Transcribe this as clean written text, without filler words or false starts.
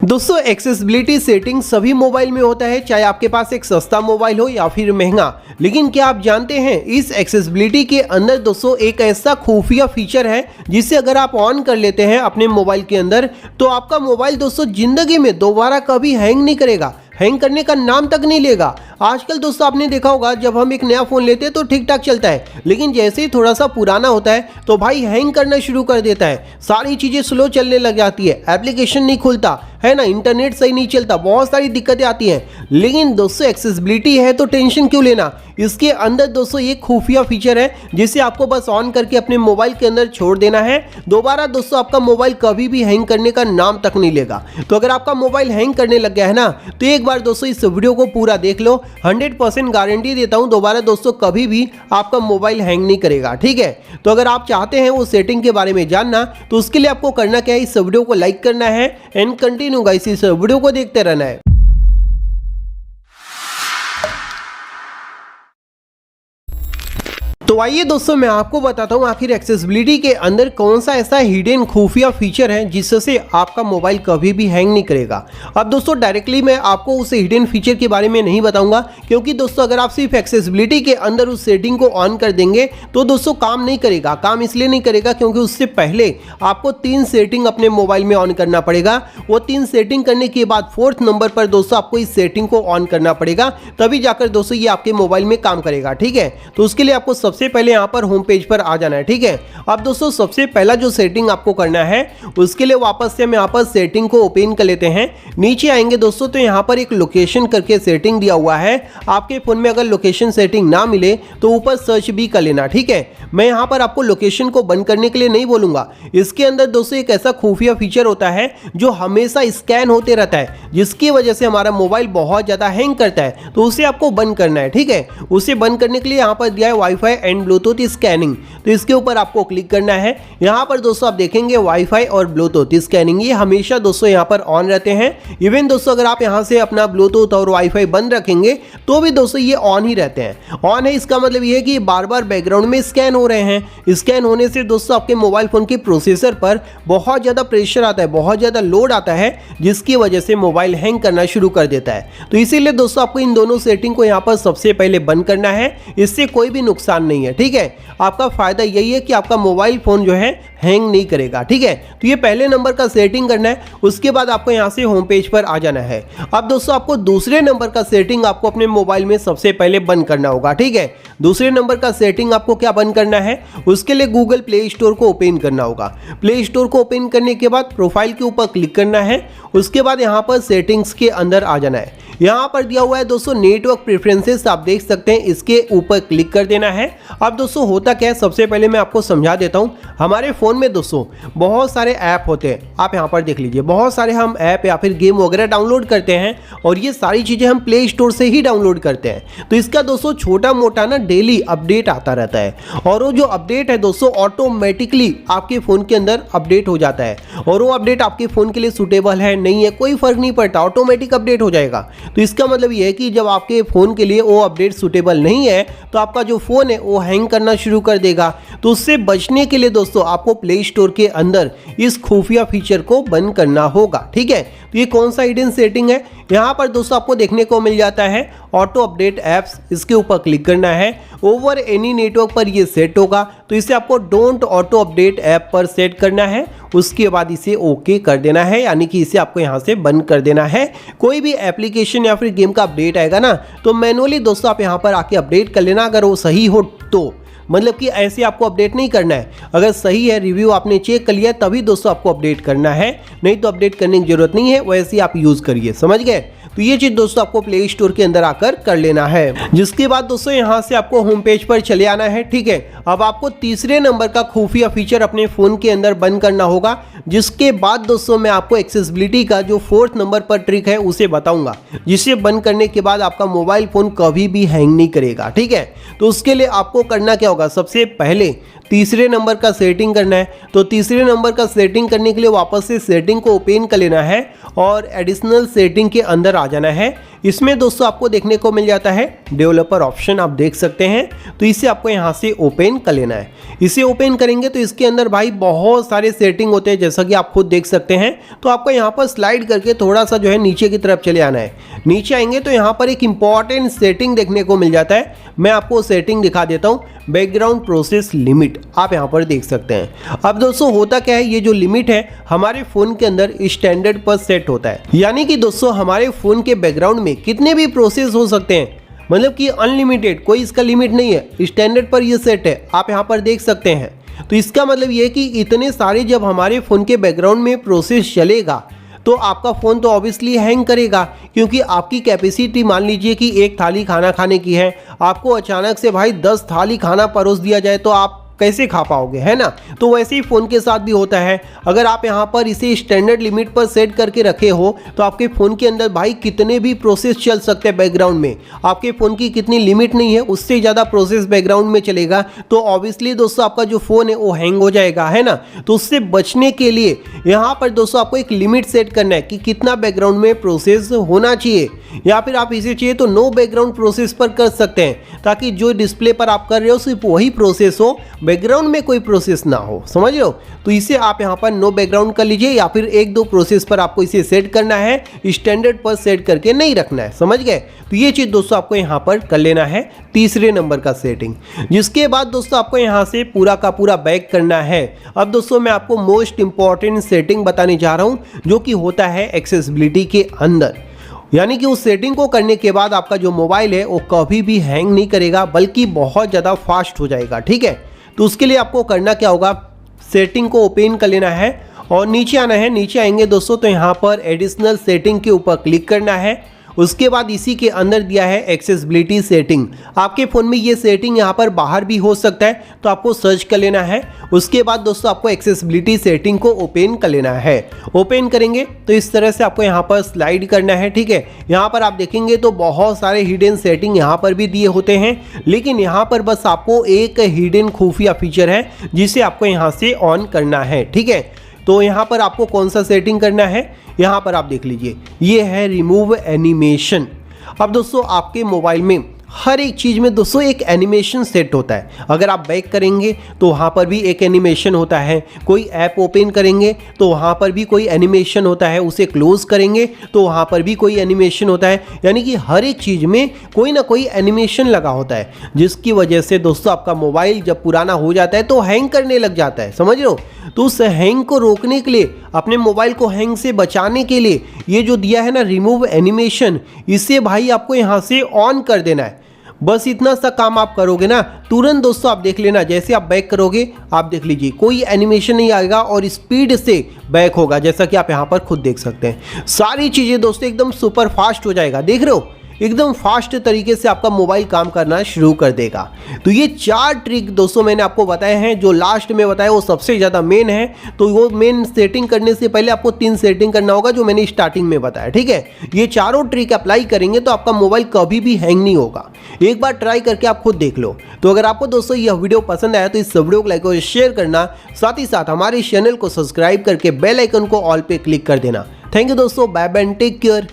दोस्तों accessibility setting सभी mobile में होता है, चाहे आपके पास एक सस्ता मोबाइल हो या फिर महंगा। लेकिन क्या आप जानते हैं इस एक्सेसिबिलिटी के अंदर दोस्तों एक ऐसा खुफिया फीचर है जिसे अगर आप ऑन कर लेते हैं अपने मोबाइल के अंदर तो आपका मोबाइल दोस्तों जिंदगी में दोबारा कभी हैंग नहीं करेगा, हैंग करने का नाम तक नहीं लेगा। आजकल दोस्तों आपने देखा होगा जब हम एक नया फ़ोन लेते हैं तो ठीक ठाक चलता है, लेकिन जैसे ही थोड़ा सा पुराना होता है तो भाई हैंग करना शुरू कर देता है, सारी चीज़ें स्लो चलने लग जाती है, एप्लीकेशन नहीं खुलता है ना, इंटरनेट सही नहीं चलता, बहुत सारी दिक्कतें आती हैं। लेकिन दोस्तों एक्सेसिबिलिटी है तो टेंशन क्यों लेना, इसके अंदर दोस्तों ये खुफिया फीचर है जिसे आपको बस ऑन करके अपने मोबाइल के अंदर छोड़ देना है। दोबारा दोस्तों आपका मोबाइल कभी भी हैंग करने का नाम तक नहीं लेगा। तो अगर आपका मोबाइल हैंग करने लग गया है ना तो एक बार दोस्तों इस वीडियो को पूरा देख लो, 100% गारंटी देता हूं दोबारा दोस्तों कभी भी आपका मोबाइल हैंग नहीं करेगा। ठीक है, तो अगर आप चाहते हैं वो सेटिंग के बारे में जानना तो उसके लिए आपको करना क्या है, इस वीडियो को लाइक करना है एंड कंटिन्यू गाइस इस वीडियो को देखते रहना है। तो आइए दोस्तों मैं आपको बताता हूं आखिर एक्सेसिबिलिटी के अंदर कौन सा ऐसा हिडन खुफिया फीचर है जिससे आपका मोबाइल कभी भी हैंग नहीं करेगा। अब दोस्तों डायरेक्टली मैं आपको उस हिडन फीचर के बारे में नहीं बताऊंगा, क्योंकि दोस्तों अगर आप सिर्फ एक्सेसिबिलिटी के अंदर उस सेटिंग को ऑन कर देंगे तो दोस्तों काम नहीं करेगा। काम इसलिए नहीं करेगा क्योंकि उससे पहले आपको 3 सेटिंग अपने मोबाइल में ऑन करना पड़ेगा। वो 3 सेटिंग करने के बाद 4th नंबर पर दोस्तों आपको इस सेटिंग को ऑन करना पड़ेगा, तभी जाकर दोस्तों ये आपके मोबाइल में काम करेगा। ठीक है, तो उसके लिए आपको सबसे पहले यहां पर होम पेज पर आ जाना है। ठीक है, अब दोस्तों सबसे पहला जो सेटिंग आपको करना है उसके लिए वापस से हम यहां पर सेटिंग को ओपन कर लेते हैं। नीचे आएंगे दोस्तों तो यहां पर एक लोकेशन करके सेटिंग दिया हुआ है। आपके फोन में अगर लोकेशन सेटिंग ना मिले तो ऊपर सर्च भी कर लेना। ठीक है, मैं यहां पर आपको लोकेशन को बंद करने के लिए नहीं बोलूंगा। इसके अंदर दोस्तों एक ऐसा खुफिया फीचर होता है जो हमेशा स्कैन होते रहता है, जिसकी वजह से हमारा मोबाइल बहुत ज्यादा हैंग करता है, तो उसे आपको बंद करना है। ठीक है, उसे बंद करने के लिए यहां पर दिया है वाईफाई एंड ब्लूटूथ स्कैनिंग, तो इसके ऊपर आपको क्लिक करना है। यहां पर दोस्तों आप देखेंगे वाईफाई और ब्लूटूथ स्कैनिंग ये हमेशा दोस्तों यहां पर ऑन रहते हैं। इवन दोस्तों अगर आप यहां से अपना ब्लूटूथ और वाईफाई बंद रखेंगे तो भी दोस्तों ये ऑन ही रहते हैं। ऑन है इसका मतलब ये है कि बार बार बैकग्राउंड में स्कैन हो रहे हैं। स्कैन होने से दोस्तों आपके मोबाइल फोन के प्रोसेसर पर बहुत ज्यादा प्रेशर आता है, बहुत ज्यादा लोड आता है, जिसकी वजह से मोबाइल हैंग करना शुरू कर देता है। तो इसीलिए दोस्तों आपको इन दोनों सेटिंग को यहां पर सबसे पहले बंद करना है, इससे कोई भी नुकसान नहीं है। ठीक है, आपका फायदा यही है कि आपका मोबाइल फोन जो है हैंग नहीं करेगा। ठीक है, तो ये पहले नंबर का सेटिंग करना है। उसके बाद आपको यहां से होम पेज पर आ जाना है। अब दोस्तों आपको दूसरे नंबर का सेटिंग आपको अपने मोबाइल में सबसे पहले बंद करना होगा। ठीक है, दूसरे नंबर का सेटिंग आपको क्या बंद करना है, उसके लिए गूगल प्ले स्टोर को ओपन करना होगा। प्ले स्टोर को ओपन करने के बाद प्रोफाइल के ऊपर क्लिक करना है। उसके बाद यहां पर सेटिंग्स के अंदर आ जाना है। यहां पर दिया हुआ है दोस्तों नेटवर्क प्रेफरेंसेस, आप देख सकते हैं, इसके ऊपर क्लिक कर देना है। अब दोस्तों होता क्या है, सबसे पहले मैं आपको समझा देता हूं। हमारे फोन में दोस्तों बहुत सारे ऐप होते हैं, आप यहां पर देख लीजिए, बहुत सारे हम ऐप या फिर गेम वगैरह डाउनलोड करते हैं और ये सारी चीजें हम प्ले स्टोर से ही डाउनलोड करते हैं। तो इसका दोस्तों छोटा मोटा ना डेली अपडेट आता रहता है, और वो जो अपडेट है दोस्तों ऑटोमेटिकली आपके फोन के अंदर अपडेट हो जाता है, और वो अपडेट आपके फोन के लिए सुटेबल है नहीं है कोई फर्क नहीं पड़ता, ऑटोमेटिक अपडेट हो जाएगा। तो इसका मतलब ये है कि जब आपके फोन के लिए वो अपडेट सुटेबल नहीं है तो आपका जो फोन है वो हैंग करना शुरू कर देगा। तो उससे बचने के लिए दोस्तों आपको प्ले स्टोर के अंदर इस खुफिया फीचर को बंद करना होगा। ठीक है, तो ये कौन सा हिडन सेटिंग है, यहाँ पर दोस्तों आपको देखने को मिल जाता है ऑटो अपडेट ऐप्स, इसके ऊपर क्लिक करना है। ओवर एनी नेटवर्क पर ये सेट होगा, तो इसे आपको डोंट ऑटो अपडेट ऐप पर सेट करना है। उसके बाद इसे ओके कर देना है, यानी कि इसे आपको यहाँ से बंद कर देना है। कोई भी एप्लीकेशन या फिर गेम का अपडेट आएगा ना तो मैनुअली दोस्तों आप यहाँ पर आके अपडेट कर लेना, अगर वो सही हो तो, मतलब कि ऐसे आपको अपडेट नहीं करना है। अगर सही है, रिव्यू आपने चेक कर लिया तभी दोस्तों आपको अपडेट करना है, नहीं तो अपडेट करने की जरूरत नहीं है, वैसे आप यूज करिए। समझ गए? तो ये चीज दोस्तों आपको प्ले स्टोर के अंदर आकर कर लेना है। जिसके बाद दोस्तों यहां से आपको होम पेज पर चले आना है। ठीक है, अब आपको तीसरे नंबर का खुफिया फीचर अपने फोन के अंदर बंद करना होगा। जिसके बाद दोस्तों मैं आपको एक्सेसिबिलिटी का जो 4th नंबर पर ट्रिक है उसे बताऊंगा, जिसे बंद करने के बाद आपका मोबाइल फोन कभी भी हैंग नहीं करेगा। ठीक है, तो उसके लिए आपको करना क्या होगा, सबसे पहले तीसरे नंबर का सेटिंग करना है। तो तीसरे नंबर का सेटिंग करने के लिए वापस से सेटिंग को ओपन कर लेना है और एडिशनल सेटिंग के अंदर आ जाना है। इसमें दोस्तों आपको देखने को मिल जाता है डेवलपर ऑप्शन, आप देख सकते हैं। तो इसे आपको यहाँ से ओपन कर लेना है। इसे ओपन करेंगे तो इसके अंदर भाई बहुत सारे सेटिंग होते हैं, जैसा कि आप खुद देख सकते हैं। तो आपको यहाँ पर स्लाइड करके थोड़ा सा जो है नीचे की तरफ चले आना है। नीचे आएंगे तो यहाँ पर एक इंपॉर्टेंट सेटिंग देखने को मिल जाता है। मैं आपको सेटिंग दिखा देता हूँ, बैकग्राउंड प्रोसेस लिमिट, आप यहाँ पर देख सकते हैं। अब दोस्तों होता क्या है, ये जो लिमिट है हमारे फ़ोन के अंदर स्टैंडर्ड पर सेट होता है। यानी कि दोस्तों हमारे फ़ोन के बैकग्राउंड में कितने भी प्रोसेस हो सकते हैं, मतलब कि अनलिमिटेड, कोई इसका लिमिट नहीं है। स्टैंडर्ड पर ये सेट है, आप यहाँ पर देख सकते हैं। तो इसका मतलब ये है कि इतने सारे जब हमारे फ़ोन के बैकग्राउंड में प्रोसेस चलेगा तो आपका फ़ोन तो ऑब्वियसली हैंग करेगा, क्योंकि आपकी कैपेसिटी मान लीजिए कि एक थाली खाना खाने की है, आपको अचानक से भाई 10 थाली खाना परोस दिया जाए तो आप कैसे खा पाओगे, है ना। तो वैसे ही फ़ोन के साथ भी होता है। अगर आप यहाँ पर इसे स्टैंडर्ड लिमिट पर सेट करके रखे हो तो आपके फ़ोन के अंदर भाई कितने भी प्रोसेस चल सकते हैं बैकग्राउंड में। आपके फ़ोन की कितनी लिमिट नहीं है, उससे ज़्यादा प्रोसेस बैकग्राउंड में चलेगा तो ऑब्वियसली दोस्तों आपका जो फ़ोन है वो हैंग हो जाएगा, है ना। तो उससे बचने के लिए यहाँ पर दोस्तों आपको एक लिमिट सेट करना है कि कितना बैकग्राउंड में प्रोसेस होना चाहिए, या फिर आप इसे चाहिए तो नो बैकग्राउंड प्रोसेस पर कर सकते हैं, ताकि जो डिस्प्ले पर आप कर रहे हो सिर्फ वही प्रोसेस हो, बैकग्राउंड में कोई प्रोसेस ना हो, समझ रहे हो। तो इसे आप यहाँ पर नो बैकग्राउंड कर लीजिए, या फिर एक दो प्रोसेस पर आपको इसे सेट करना है, स्टैंडर्ड पर सेट करके नहीं रखना है, समझ गए। तो ये चीज़ दोस्तों आपको यहाँ पर कर लेना है, तीसरे नंबर का सेटिंग। जिसके बाद दोस्तों आपको यहाँ से पूरा का पूरा बैक करना है। अब दोस्तों मैं आपको मोस्ट इंपॉर्टेंट सेटिंग बताने जा रहा हूँ, जो कि होता है एक्सेसिबिलिटी के अंदर। यानी कि उस सेटिंग को करने के बाद आपका जो मोबाइल है वो कभी भी हैंग नहीं करेगा, बल्कि बहुत ज़्यादा फास्ट हो जाएगा, ठीक है। तो उसके लिए आपको करना क्या होगा, सेटिंग को ओपन कर लेना है और नीचे आना है। नीचे आएंगे दोस्तों तो यहाँ पर एडिशनल सेटिंग के ऊपर क्लिक करना है। उसके बाद इसी के अंदर दिया है एक्सेसिबिलिटी सेटिंग। आपके फ़ोन में ये सेटिंग यहाँ पर बाहर भी हो सकता है, तो आपको सर्च कर लेना है। उसके बाद दोस्तों आपको एक्सेसिबिलिटी सेटिंग को ओपन कर लेना है। ओपन करेंगे तो इस तरह से आपको यहाँ पर स्लाइड करना है, ठीक है। यहाँ पर आप देखेंगे तो बहुत सारे हिडन सेटिंग यहाँ पर भी दिए होते हैं, लेकिन यहाँ पर बस आपको एक हिडन खुफिया फीचर है जिसे आपको यहाँ से ऑन करना है, ठीक है। तो यहाँ पर आपको कौन सा सेटिंग करना है, यहाँ पर आप देख लीजिए, ये है रिमूव एनिमेशन। अब दोस्तों आपके मोबाइल में हर एक चीज़ में दोस्तों एक एनिमेशन सेट होता है। अगर आप बैक करेंगे तो वहाँ पर भी एक एनिमेशन होता है, कोई ऐप ओपन करेंगे तो वहाँ पर भी कोई एनिमेशन होता है, उसे क्लोज करेंगे तो वहाँ पर भी कोई एनिमेशन होता है। यानी कि हर एक चीज़ में कोई ना कोई एनिमेशन लगा होता है, जिसकी वजह से दोस्तों आपका मोबाइल जब पुराना हो जाता है तो हैंग करने लग जाता है, समझ रहे हो। तो उस हैंग को रोकने के लिए, अपने मोबाइल को हैंग से बचाने के लिए ये जो दिया है ना रिमूव एनिमेशन, इसे भाई आपको यहाँ से ऑन कर देना है। बस इतना सा काम आप करोगे ना, तुरंत दोस्तों आप देख लेना, जैसे आप बैक करोगे आप देख लीजिए कोई एनिमेशन नहीं आएगा और स्पीड से बैक होगा, जैसा कि आप यहाँ पर खुद देख सकते हैं। सारी चीज़ें दोस्तों एकदम सुपर फास्ट हो जाएगा, देख रहे हो, एकदम फास्ट तरीके से आपका मोबाइल काम करना शुरू कर देगा। तो ये 4 ट्रिक दोस्तों मैंने आपको बताए हैं, जो लास्ट में बताया वो सबसे ज़्यादा मेन है। तो वो मेन सेटिंग करने से पहले आपको 3 सेटिंग करना होगा, जो मैंने स्टार्टिंग में बताया, ठीक है। ये चारों ट्रिक अप्लाई करेंगे तो आपका मोबाइल कभी भी हैंग नहीं होगा। एक बार ट्राई करके आप खुद देख लो। तो अगर आपको दोस्तों यह वीडियो पसंद आया तो इस वीडियो को लाइक और शेयर करना, साथ ही साथ हमारे चैनल को सब्सक्राइब करके बेल आइकन को ऑल पे क्लिक कर देना। थैंक यू दोस्तों, bye bye and take care.